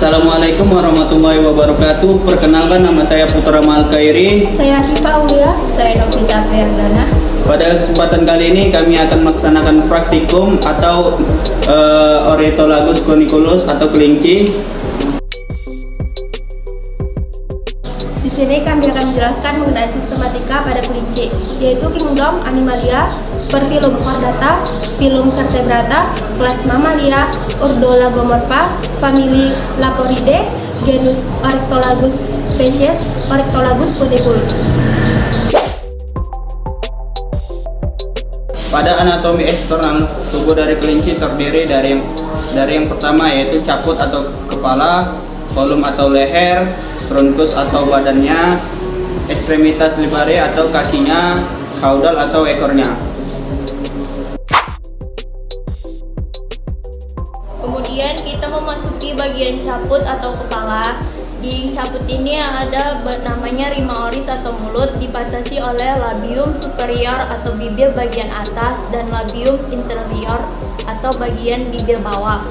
Assalamualaikum warahmatullahi wabarakatuh. Perkenalkan, nama saya Putra Malkairi. Saya Syifa Aulia. Saya Novita Priyandana. Pada kesempatan kali ini kami akan melaksanakan praktikum atau Ornithologus corniculus atau kelinci. Di sini kami akan menjelaskan mengenai sistematika pada kelinci, yaitu Kingdom Animalia, Superfilum Chordata, Filum Vertebrata, kelas Mammalia, Ordo Lagomorpha, famili Laporidae, genus Oryctolagus, spesies Oryctolagus corniculus. Pada anatomi eksternal tubuh dari kelinci terdiri dari yang pertama yaitu caput atau kepala, kolum atau leher, trunkus atau badannya, ekstremitas libare atau kakinya, caudal atau ekornya. Kemudian kita memasuki bagian caput atau kepala. Di caput ini ada namanya rima oris atau mulut, dibatasi oleh labium superior atau bibir bagian atas dan labium inferior atau bagian bibir bawah.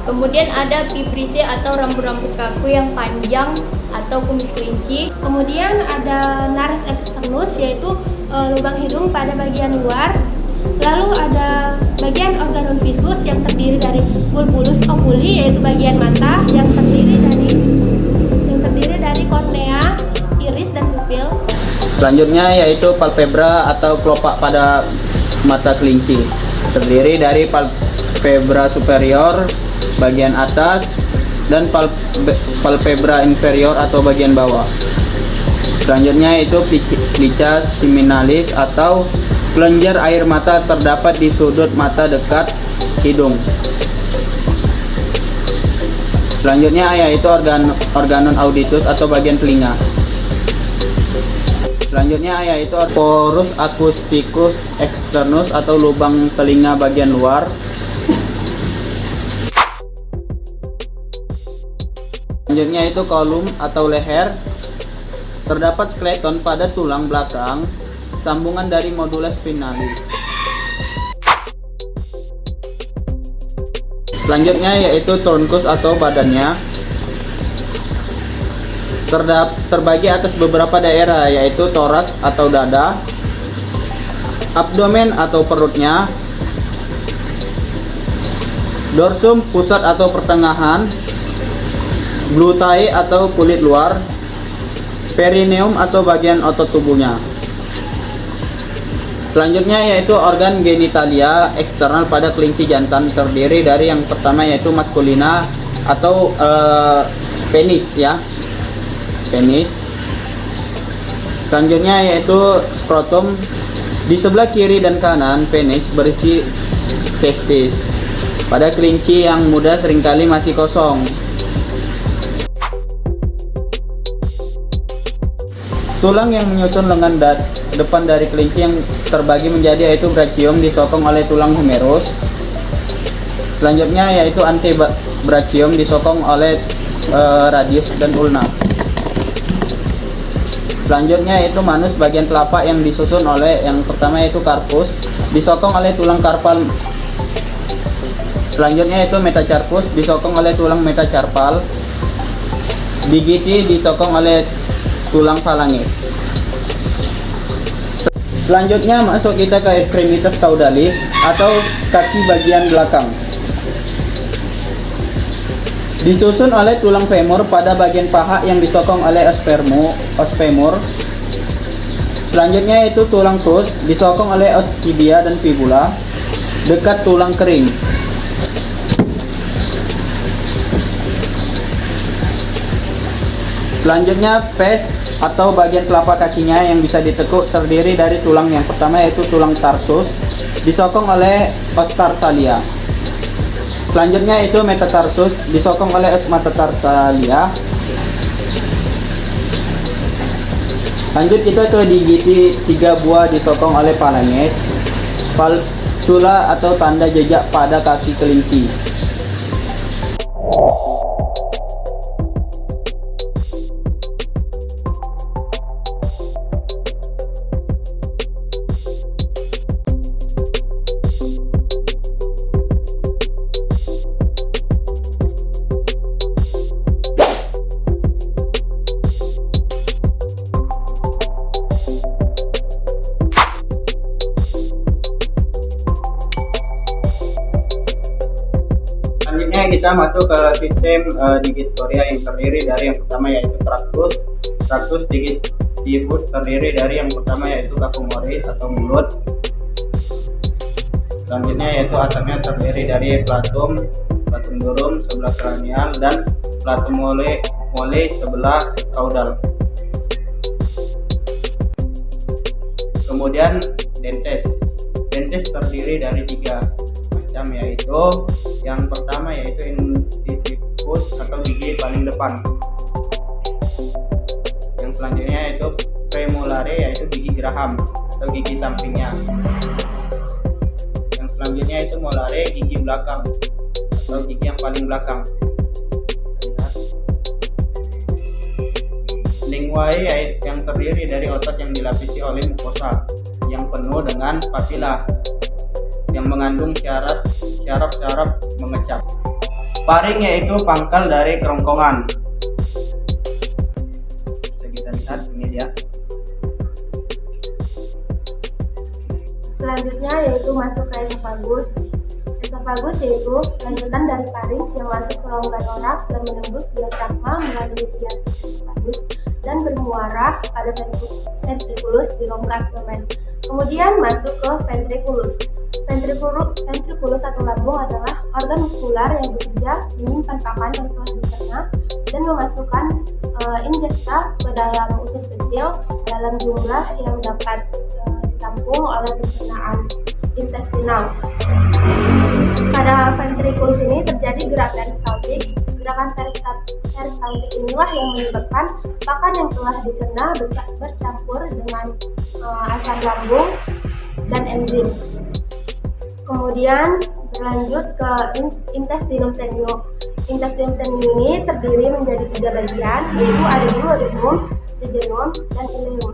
Kemudian ada vibrissae atau rambut-rambut kaku yang panjang atau kumis kelinci. Kemudian ada nares externus, yaitu lubang hidung pada bagian luar. Lalu ada bagian organum visus yang terdiri dari bulbulus oculi, yaitu bagian mata yang terdiri dari kornea, iris dan pupil. Selanjutnya yaitu palpebra atau kelopak pada mata kelinci, terdiri dari palpebra superior bagian atas dan palpebra inferior atau bagian bawah. Selanjutnya yaitu plica seminalis atau kelenjar air mata terdapat di sudut mata dekat hidung. Selanjutnya yaitu organum auditus atau bagian telinga. Selanjutnya yaitu porus acousticus externus atau lubang telinga bagian luar. Selanjutnya itu kolum atau leher. Terdapat skeleton pada tulang belakang, sambungan dari modulus spinalis. Selanjutnya yaitu trunkus atau badannya. Terbagi atas beberapa daerah, yaitu toraks atau dada, abdomen atau perutnya, dorsum pusat atau pertengahan, glutae atau kulit luar, perineum atau bagian otot tubuhnya. Selanjutnya yaitu organ genitalia eksternal pada kelinci jantan, terdiri dari yang pertama yaitu maskulina atau penis ya, penis. Selanjutnya yaitu skrotum. Di sebelah kiri dan kanan penis berisi testis. Pada kelinci yang muda seringkali masih kosong. Tulang yang menyusun lengan depan dari kelinci yang terbagi menjadi yaitu brachium disokong oleh tulang humerus. Selanjutnya yaitu antebrachium disokong oleh radius dan ulna. Selanjutnya yaitu manus bagian telapak yang disusun oleh yang pertama yaitu carpus disokong oleh tulang carpal. Selanjutnya yaitu metacarpus disokong oleh tulang metacarpal. Digiti disokong oleh tulang phalanges. Selanjutnya masuk kita ke ekstremitas caudalis atau kaki bagian belakang. Disusun oleh tulang femur pada bagian paha yang disokong oleh os-femur. Selanjutnya yaitu tulang crus disokong oleh os tibia dan fibula dekat tulang kering. Selanjutnya pes atau bagian telapak kakinya yang bisa ditekuk terdiri dari tulang yang pertama yaitu tulang tarsus disokong oleh os tarsalia. Selanjutnya itu metatarsus disokong oleh os metatarsalia. Lanjut kita ke digiti 3 buah disokong oleh phalanges. Falcula atau tanda jejak pada kaki kelinci. Selanjutnya kita masuk ke sistem digestoria yang terdiri dari yang pertama yaitu traktus. Traktus digestivus terdiri dari yang pertama yaitu cacumoris atau mulut. Selanjutnya yaitu atapnya terdiri dari platum durum sebelah kranial dan platum mole sebelah caudal. Kemudian dentes terdiri dari 3 macam, yaitu yang pertama yaitu incisivus atau gigi paling depan. Yang selanjutnya yaitu premolare yaitu gigi geraham atau gigi sampingnya. Yang selanjutnya itu molare gigi belakang atau gigi yang paling belakang. Linguae yang terdiri dari otot yang dilapisi oleh mukosa yang penuh dengan papila yang mengandung syaraf mengecap. Paring yaitu pangkal dari kerongkongan. Bisa kita lihat ini dia. Selanjutnya yaitu masuk ke esofagus. Esofagus yaitu lanjutan dari farinks yang masuk ke rongga toraks dan menembus diafragma melalui hiatus esofagus dan bermuara pada ventriculus di rongga abdomen. Kemudian masuk ke ventriculus. Ventriculus atau lambung adalah organ muskular yang bekerja menyimpan pakan yang telah dicerna dan memasukkan injekta ke dalam usus kecil dalam jumlah yang dapat ditampung oleh pencernaan intestinal. Pada ventriculus ini terjadi gerakan peristaltik. Gerakan peristaltik inilah yang menyebabkan pakan yang telah dicerna bercampur dengan asam lambung dan enzim. Kemudian berlanjut ke intestinum tendium. Intestinum tendium ini terdiri menjadi 3 bagian, yaitu ada duodenum, jejunum, dan ileum.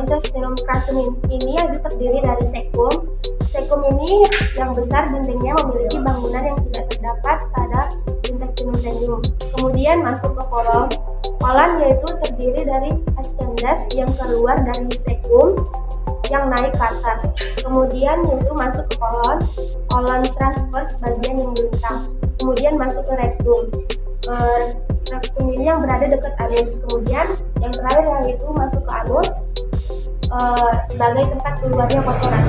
Intestinum crassum ini terdiri dari sekum. Sekum ini yang besar dindingnya memiliki bangunan yang tidak terdapat pada intestinum tendium. Kemudian masuk ke kolon. Kolon yaitu terdiri dari ascendens yang keluar dari sekum yang naik ke atas. Kemudian yaitu masuk ke kolon transverse bagian yang melintang. Kemudian masuk ke rektum. Rektum ini yang berada dekat anus. Kemudian yang terakhir yaitu masuk ke anus sebagai tempat keluarnya kotoran.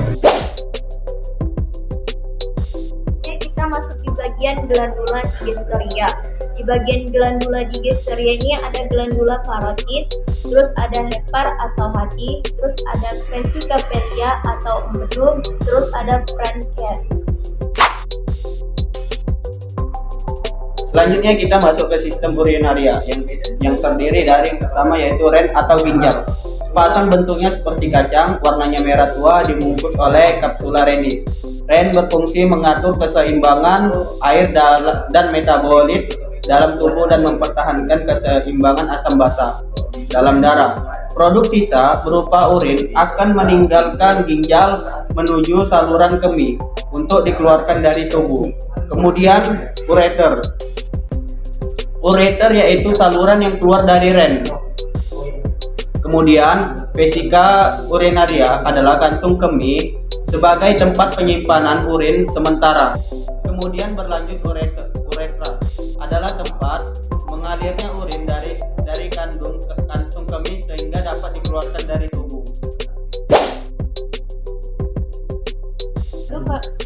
Oke, kita masuk di bagian glandula digestoria. Di bagian glandula digestoria ini ada glandula parotis, terus ada hepar atau hati, terus ada vesicapelia atau empedu, terus ada pankreas. Selanjutnya kita masuk ke sistem urinaria yang terdiri dari yang pertama yaitu ren atau ginjal. Sepasang bentuknya seperti kacang, warnanya merah tua, dibungkus oleh kapsula renis. Ren berfungsi mengatur keseimbangan air dan metabolit dalam tubuh dan mempertahankan keseimbangan asam basa dalam darah. Produk sisa berupa urin akan meninggalkan ginjal menuju saluran kemih untuk dikeluarkan dari tubuh. Kemudian ureter. Ureter yaitu saluran yang keluar dari ren. Kemudian vesika urinaria adalah kantung kemih sebagai tempat penyimpanan urin sementara. Kemudian berlanjut uretra adalah tempat mengalirnya urin dari kantung kemih sehingga dapat dikeluarkan dari tubuh.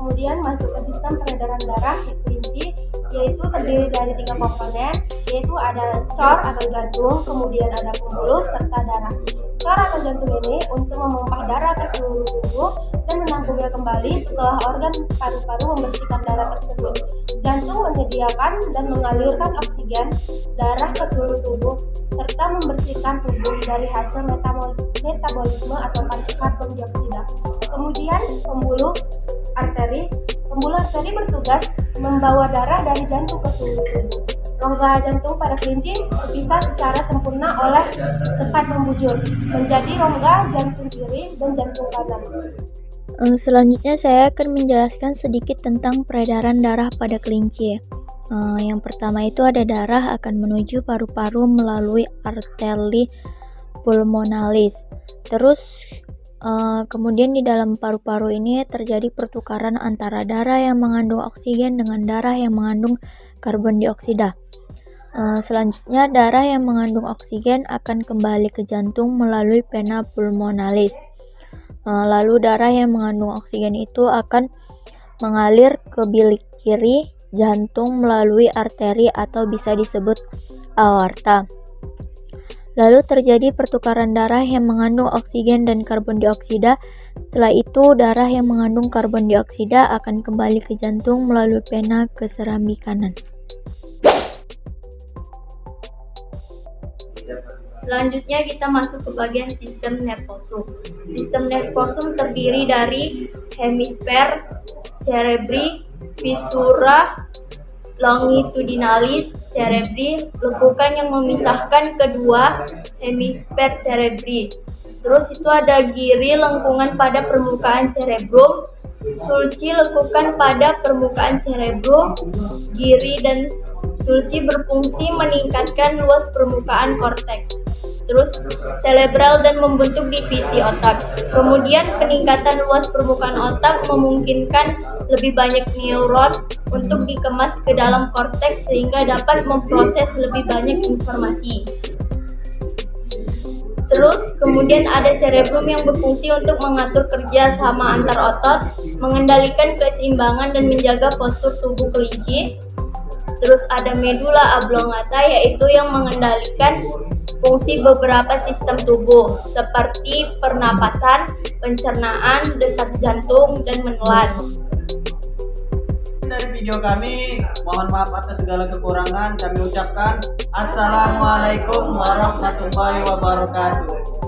Kemudian masuk ke sistem peredaran darah di kelinci, yaitu terdiri dari 3 komponen, yaitu ada cor atau jantung, kemudian ada pembuluh serta darah. Cor atau jantung ini untuk memompah darah ke seluruh tubuh dan menampungnya kembali setelah organ paru-paru membersihkan darah tersebut. Jantung menyediakan dan mengalirkan oksigen darah ke seluruh tubuh serta membersihkan tubuh dari hasil metabolisme atau karbon dioksida. Kemudian pembuluh arteri bertugas membawa darah dari jantung ke seluruh tubuh. Rongga jantung pada kelinci terpisah secara sempurna oleh sekat membujur menjadi rongga jantung kiri dan jantung kanan. Selanjutnya saya akan menjelaskan sedikit tentang peredaran darah pada kelinci. Yang pertama itu ada darah akan menuju paru-paru melalui arteri pulmonalis. Terus Kemudian di dalam paru-paru ini terjadi pertukaran antara darah yang mengandung oksigen dengan darah yang mengandung karbon dioksida. Selanjutnya darah yang mengandung oksigen akan kembali ke jantung melalui vena pulmonalis. Lalu darah yang mengandung oksigen itu akan mengalir ke bilik kiri jantung melalui arteri atau bisa disebut aorta. Lalu terjadi pertukaran darah yang mengandung oksigen dan karbon dioksida. Setelah itu darah yang mengandung karbon dioksida akan kembali ke jantung melalui vena ke serambi kanan. Selanjutnya kita masuk ke bagian sistem nervosum. Sistem nervosum terdiri dari hemisfer cerebri, viscera longitudinalis cerebri, lekukan yang memisahkan kedua hemisfer cerebri. Terus itu ada giri lengkungan pada permukaan cerebrum, sulci lekukan pada permukaan cerebrum, giri dan sulci berfungsi meningkatkan luas permukaan korteks. Terus cerebral dan membentuk divisi otak. Kemudian peningkatan luas permukaan otak memungkinkan lebih banyak neuron untuk dikemas ke dalam korteks sehingga dapat memproses lebih banyak informasi. Terus kemudian ada cerebrum yang berfungsi untuk mengatur kerja sama antar otot, mengendalikan keseimbangan dan menjaga postur tubuh kelinci. Terus ada medula oblongata yaitu yang mengendalikan fungsi beberapa sistem tubuh seperti pernapasan, pencernaan, detak jantung, dan menelan. Dari video kami, mohon maaf atas segala kekurangan. Kami ucapkan Assalamualaikum warahmatullahi wabarakatuh.